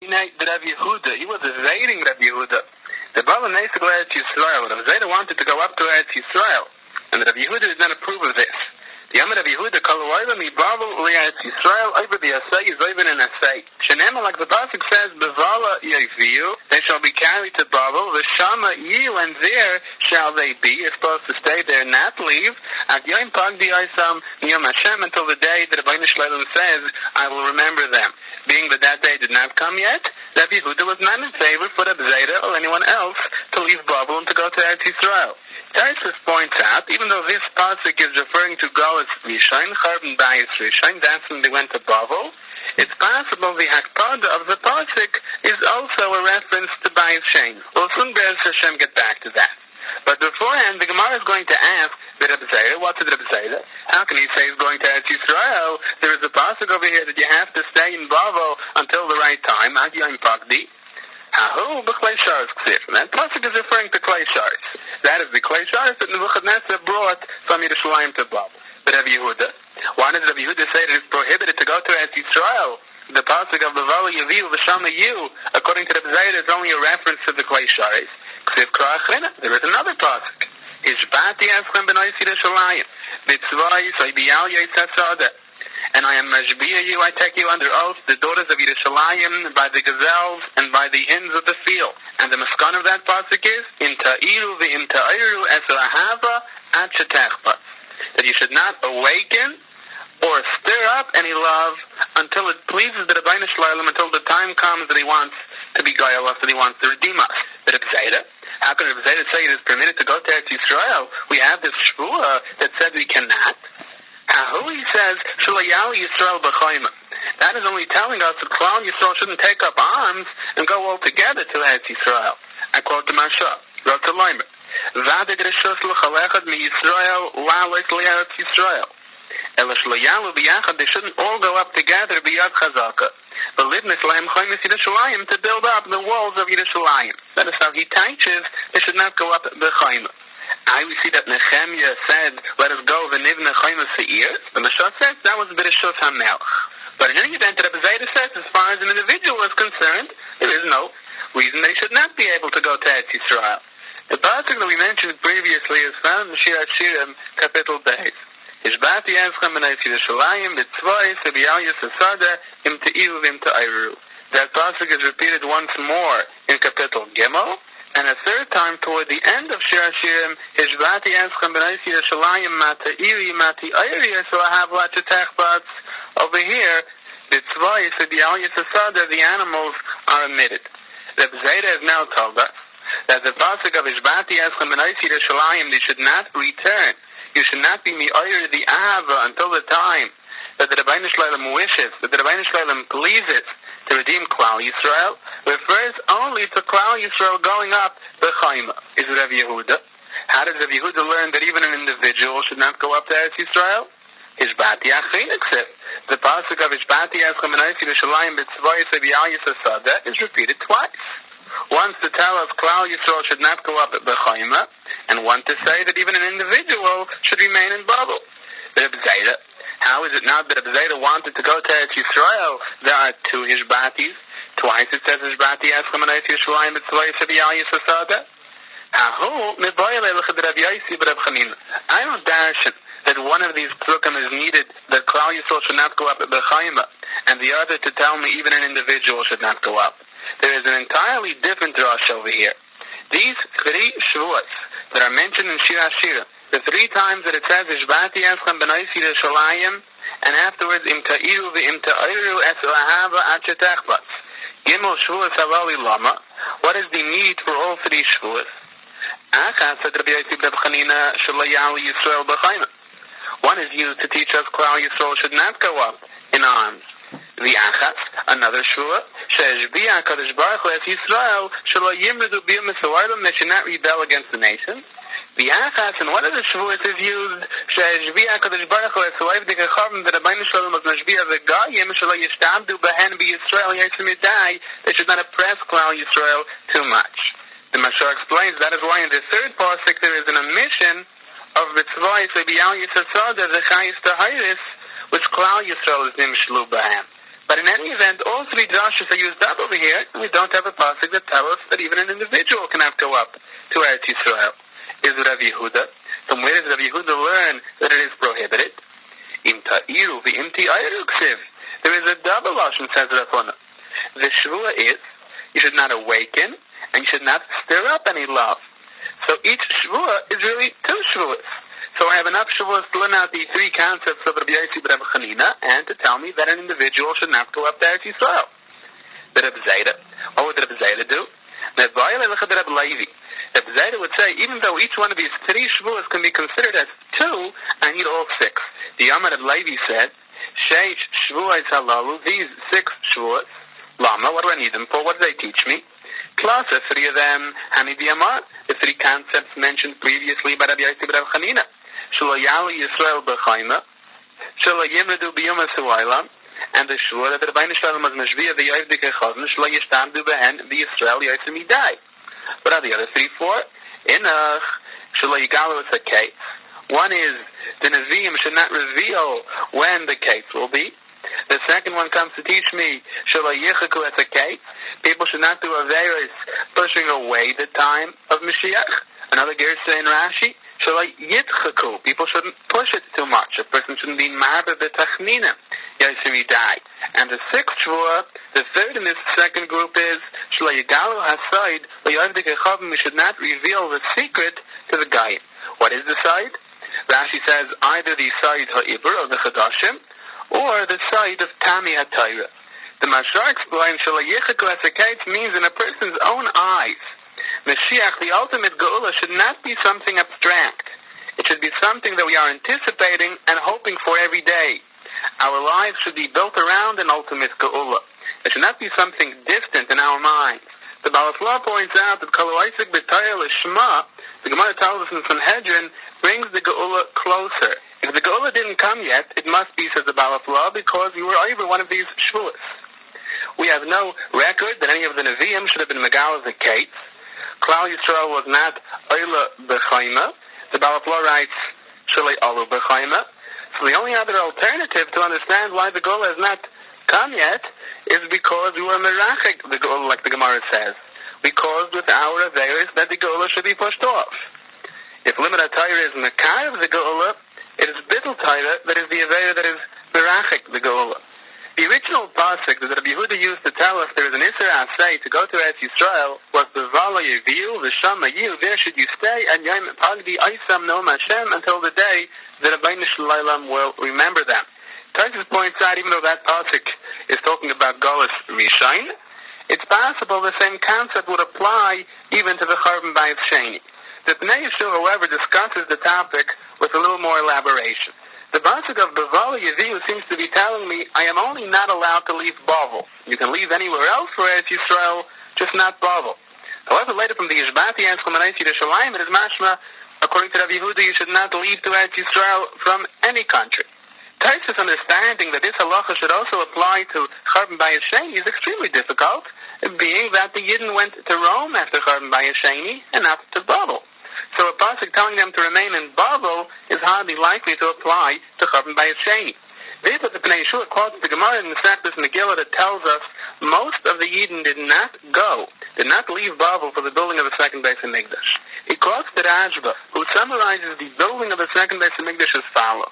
The Rabbi Yehuda, he was evading Rabbi Yehuda. The Bala needs to go to Eretz Yisrael. Rabbi Zayda wanted to go up to Eretz Yisrael. And Rabbi Yehuda did not approve of this. The Yom Rabbi Yehuda, Kol Oilam Yibavel Eretz Yisrael, over the Asay, is over in Asay. Shenema, like the Pasuk says, Bevala Yeviyu, they shall be carried to Babel, V'shama Yiu, and there shall they be. You're supposed to stay there, not leave. At Yom Pagdi Aysam, Yom Hashem, until the day that Rabbi Shalom says, I will remember them. Being that day did not come yet, Rabbi Yehuda was not in favor for Rabbi Zayda or anyone else to leave Babel and to go to Eretz Yisrael. Tarsus points out, even though this pasuk is referring to Galus Rishon, Charbon Bayis Rishon, that's when they went to Babel, it's possible the Hakpada of the pasuk is also a reference to Bayis Shein. We'll soon, Be'ez Hashem, get back to that. But beforehand, the Gemara is going to ask the Rabbi Zayda, what's the Rabbi Zayda? How can he say he's going to Eretz Yisrael? There is a pasuk over here that you have to stay in Babel until the right time, Ad Yom Pagdi. Hahu b'klei sharis ksir. That pasuk is referring to klei sharis. That is the klei sharis that Nebuchadnezzar brought from Yerushalayim to Babel. But Rabbi Yehuda, why does Rabbi Yehuda say that it's prohibited to go to Eretz Yisrael? The pasuk of Bevala Yeviu V'shama Yiu, according to Rabbi Zayda, is only a reference to the klei sharis. There is another pasuk. Hishbati eschem b'nai Yerushalayim, b'tzvai soibiyal yitzasada. And I am mashbiya you, I take you under oath, the daughters of Yerushalayim, by the gazelles and by the hens of the field. And the maskan of that pasuk is, in ta'iru v'im ta'iru esahava at shetechbas. That you should not awaken or stir up any love until it pleases the Rabbeinu Shalom, until the time comes that he wants to be goyal us, that he wants to redeem us. But Rabbi Zayda, how can Rabbi Zayda say it is permitted to go to Eretz Yisrael? We have this shvua that said we cannot. How he says, Shalayal Yisrael b'chayma. That is only telling us that Klal Yisrael shouldn't take up arms and go all together to Eretz Yisrael. I quote the Marsha, Rotzalaymer. Vadig reshus l'chalechad mi-Yisrael la'alek li'eretz Yisrael. Ela shalayalu b'yachad, they shouldn't all go up together b'yad chazaka. V'libnis lahem chaymis Yerushalayim, to build up the walls of Yerushalayim. That is how he teaches, they should not go up b'chayma. We see that Nehemiah said, let us go v'nivna chayma se'ir. The Mashah says that was b'reshus ha-melch. But in any event, Rabbi Zayda says, as far as an individual is concerned, there is no reason they should not be able to go to Eretz Yisrael. The pasuk that we mentioned previously is found in Shir HaShirim, Kapitel Beis. Hishbati eschem b'nai Yerushalayim b'tzvai sebiyal yisasada im te'iru v'im te'iru. That pasuk is repeated once more in Kapitel Gimel, and a third time toward the end of Shir HaShirim, Hishbati eschem b'nai Yerushalayim ma te'iri ma te'iri so I have lots of techbats. Over here, b'tzvai sebiyal yisasada, the animals are omitted. Rabbi Zayda has now told us that the pasuk of Hishbati eschem b'nai Yerushalayim, they should not return. You should not be mi'ayir the ahava until the time that the Rabbeinu Shalom wishes, that the Rabbeinu Shalom pleases to redeem Klal Yisrael, refers only to Klal Yisrael going up the Chayma. Is it Rabbi Yehuda? How does Rabbi Yehuda learn that even an individual should not go up to Eretz Yisrael? Hishbati achin except. The pasuk of Hishbati eschem b'nai Yerushalayim b'tzvai sebiyal yisasada is repeated twice. Once to tell us Klal Yisrael should not go up at Bechayma, and one to say that even an individual should remain in Babel. Rabbi Zayda, how is it not that Rabbi Zayda wanted to go to Eretz Yisrael? There are two Hishbatis. Twice it says Hishbati eschem b'nai Yerushalayim b'tzvai sebiyal yisasada. Hahu mibayalei l'chad Rabbi Yosi b'Rab Chanina. I don't darshan that one of these psukim is needed, that Klal Yisrael should not go up at Bechayma, and the other to tell me even an individual should not go up. There is an entirely different drush over here. These three shvuas that are mentioned in Shir HaShirim, the three times that it says Hishbati eschem b'nai Yerushalayim, and afterwards im ta'iru v'im ta'iru es ahava at shetechbas. Gimel shvuas havali lama. What is the need for all three shvuas? Achas said Rabbi Yosi b'Rab Chanina shalayal Yisrael b'chayma. One is used to teach us Klal Yisrael should not go up in arms. The Achas, another shvua, she'eshbiya HaKadosh Baruch Hu es Yisrael shelo yimridu b'yom mesuardim, they should not rebel against the nation. The Achas, and one of the shvuas is used, she'eshbiya HaKadosh Baruch Hu es oivdik hachavim, that Rabbeinu Shalom was mashbiya v'gayim shelo yishtabdu b'hen b'Yisrael yaitzim yidai, they should not oppress Klal Yisrael too much. The Mashar explains that is why in the third pasuk there is an omission of b'tzvai sebiyal yisasada the chayis tahiris, which Klal Yisrael is nimshlu b'hem. But in any event, all three drashas are used up over here, and we don't have a pasuk that tells us that even an individual cannot go up to Eretz Yisrael. Is Rav Yehuda? From where does Rav Yehuda learn that it is prohibited? Im ta'iru v'im ti'ayru ksiv. There is a double lashon, says Rav Huna. The shvua is, you should not awaken, and you should not stir up any love. So each shvua is really two shvuas. So I have enough shvuas to learn out the three concepts of Rabbi Yossi ben Rabbi Chanina, and to tell me that an individual should not go up to Eretz Yisrael. The Rabbi Zayda, what would the Rabbi Zayda do? The Rabbi Levi. Rabbi Zayda would say, even though each one of these three shvuas can be considered as two, I need all six. The Amar Rabbi Levi said, Sheish shvuas halalu, these six shvuas, Lama, what do I need them for? What do they teach me? Plus, the three of them, Hani B'Yamar, the three concepts mentioned previously by Rabbi Yossi ben Rabbi Chanina. Shelo Yali Yisrael B'Chayma, Shelo Yimredu B'Yom HaSu'aylam, and the Shua that the Rebbeinu Shalom was Meshviah V'Yoivdik HaChazon, Shelo Yishtamdu B'Hen V'Yisrael Yosim Yidai. What are the other three for? Inach, Shelo Yigalu is a case. One is, the Nevi'im should not reveal when the case will be. The second one comes to teach me, Shelo Yichaku as a case. People should not do Averis pushing away the time of Mashiach. Another Gersa in Rashi, Shelo Yitchaku. People shouldn't push it too much. A person shouldn't be marba b'tachnina. Yosim Yidai. And the sixth shvua, the third in this second group is, Shelo Yigalu Hasaid, L'Yoivdik HaChavim, we should not reveal the secret to the guy. What is the side? Rashi says either the side ha'ibur of the Chadashim, or the side of Tami HaTayra. The Mashar explains, Shelo Yichaku Esaketz means in a person's own eyes. Mashiach, the ultimate Geula, should not be something abstract. It should be something that we are anticipating and hoping for every day. Our lives should be built around an ultimate Geula. It should not be something distant in our minds. The Baal HaFlah points out that Kol Oisik B'Torah L'Shma, the Gemara tells us in Sanhedrin, brings the Geula closer. If the Geula didn't come yet, it must be, says the Baal HaFlah, because we were over one of these shvuas. We have no record that any of the Nevi'im should have been Megal as a Kates. Klal Yisrael was not Oila B'Chayma. The Baal HaFlah writes, Shalei Olu B'Chayma. So the only other alternative to understand why the Geula has not come yet is because we were Merachik, the Geula, like the Gemara says. We caused with our Averis that the Geula should be pushed off. If Limit HaTayra is Mekar of the Geula, it is Bittul Taira that is the Aveira that is Merachik, the Geula. The original pasuk that Rabbi Yehuda used to tell us there is an Isser Asay to go to Eretz Yisrael was B'Vala Yeviu, V'Shama Yu, there should you stay, and Yom Pagdi Aisam Noam Hashem, until the day that Rabbeinu Shalom will remember them. Tarsus points out, even though that pasuk is talking about Golas Rishain, it's possible the same concept would apply even to the Charban Bayis Sheni. The Pnei Yeshua, however, discusses the topic with a little more elaboration. The pasuk of B'Vala Yeviu seems to be telling me I am only not allowed to leave Bavel. You can leave anywhere else for Eretz Yisrael, just not Bavel. However, later from the Yishbati and Shlomanaysi to Shalayim, it is mashma, according to Rabbi Yehuda, you should not leave to Eretz Yisrael from any country. Taisus' understanding that this halacha should also apply to Charban Bayis Sheni is extremely difficult, being that the Yidden went to Rome after Charban Bayis Sheni and not to Bavel. So a pasuk telling them to remain in Bavel is hardly likely to apply to Charban Bayis Sheni. This is the Pnei Yeshua quotes the Gemara in the Sechtas Megillah that tells us most of the Yidden did not leave Bavel for the building of the second Beis HaMikdash. He quotes the Rashba, who summarizes the building of the second Beis HaMikdash as follows.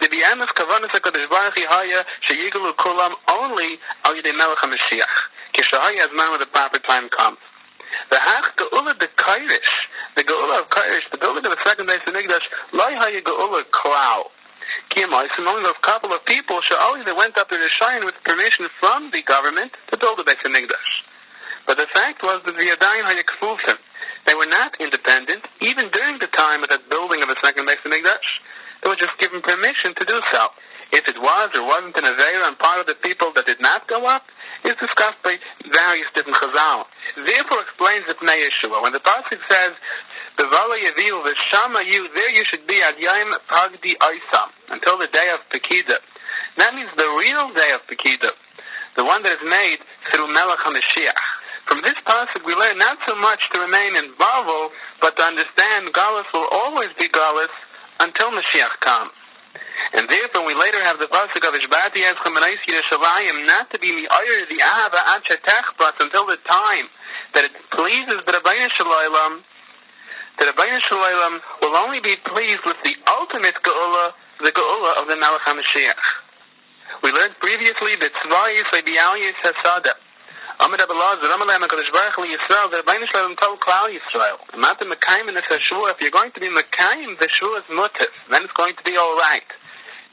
The B'yamas Kavanas HaKadosh Baruch Hu Haya Sheyigalu Kulam only Al Yidei Melech HaMashiach. Kishahaya as man when the proper time comes. The Hach Geula de Kairish, the Geula of Kairish, the building of the second Beis HaMikdash, Lai Haya Geula Klau. Kiyamais, among those couple of people, Sha'ali, they went up to the Shrine with permission from the government to build the Beis HaMikdash. But the fact was that the Yadayim Haya Kfufim, they were not independent, even during the time of that building of the second Beis HaMikdash. They were just given permission to do so. If it was or wasn't an Aveira on part of the people that did not go up, is discussed by various different Chazal. Therefore explains the Pnei Yeshua. When the pasuk says, B'Vala Yeviu V'Shama Yu, there you should be at Yom Pagdi Aisam, until the day of Pekida. That means the real day of Pekida, the one that is made through Melech HaMashiach. From this pasuk we learn not so much to remain in Bavel, but to understand Galus will always be Galus until Mashiach comes. And therefore we later have the pasuk of Ishbati Eschem B'nai Yerushalayim not to be mi'ayr the ahava ad shetechbas until the time that it pleases the Rabbeinu Shalom. The Rabbeinu Shalom will only be pleased with the ultimate geula, the geula of the Melech HaMashiach. We learned previously that Tzvayis Idealiyis Hasada. Amar Abelaz, Ramalem HaKadosh Baruch Hu Yisrael, the Rabbeinu Shalom told Klal Yisrael, Amata Mekayim in the Shvuah, if you're going to be Mekayim, the Shvuah is mutif, then it's going to be alright.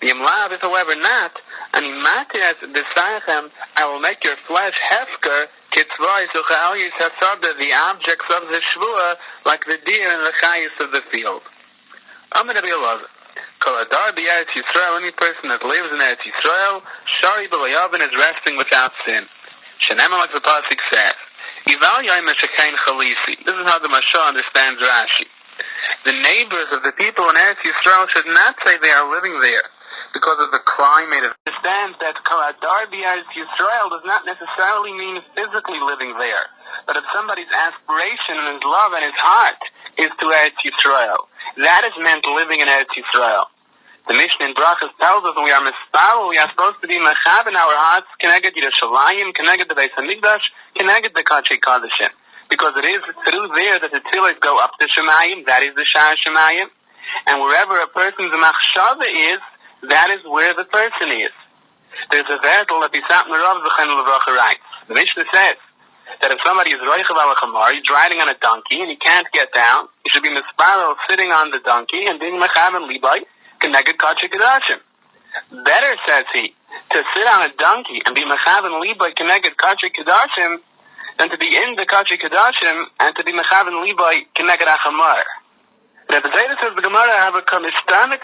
The Yimlav is however not, and Imatir B'Saychem, I will make your flesh hefker, Kitzvayis Ucha'aliyis Hasada, the objects of the Shvuah, like the deer and the chayis of the field. Amar Abelaz, Kol Adar B'Eretz Yisrael, any person that lives in Eretz Yisrael, Shari B'Layavin is resting without sin. Shenemah, like the pasuk says, Ival Yom Shekain Chalisi. This is how the Mashal understands Rashi. The neighbors of the people in Eretz Yisrael should not say they are living there because of the climate. Understand that Kol Adar B'Eretz Yisrael does not necessarily mean physically living there, but if somebody's aspiration and his love and his heart is to Eretz Yisrael, that is meant living in Eretz Yisrael. The Mishnah in Brachas tells us when we are mispal, we are supposed to be mechav in our hearts, connected Yerushalayim, connected the Beis Hamikdash, connected the Kachei Kadashim. Because it is through there that the tefillos go up to Shemayim, that is the Shah Shemayim. And wherever a person's machshava is, that is where the person is. There's a vertel that Bisat Merav Zechen Levracha writes. The Mishnah says that if somebody is Roichav al Chamar, he's riding on a donkey and he can't get down, he should be mispal sitting on the donkey and being mechav and libay, connected Kachei Kadashim. Better, says he, to sit on a donkey and be mechav and libay connected Kachei Kadashim than to be in the Kachei Kadashim and to be mechav and libay connected Achamar. Rebbe Zayda says the Gemara have a kamistanik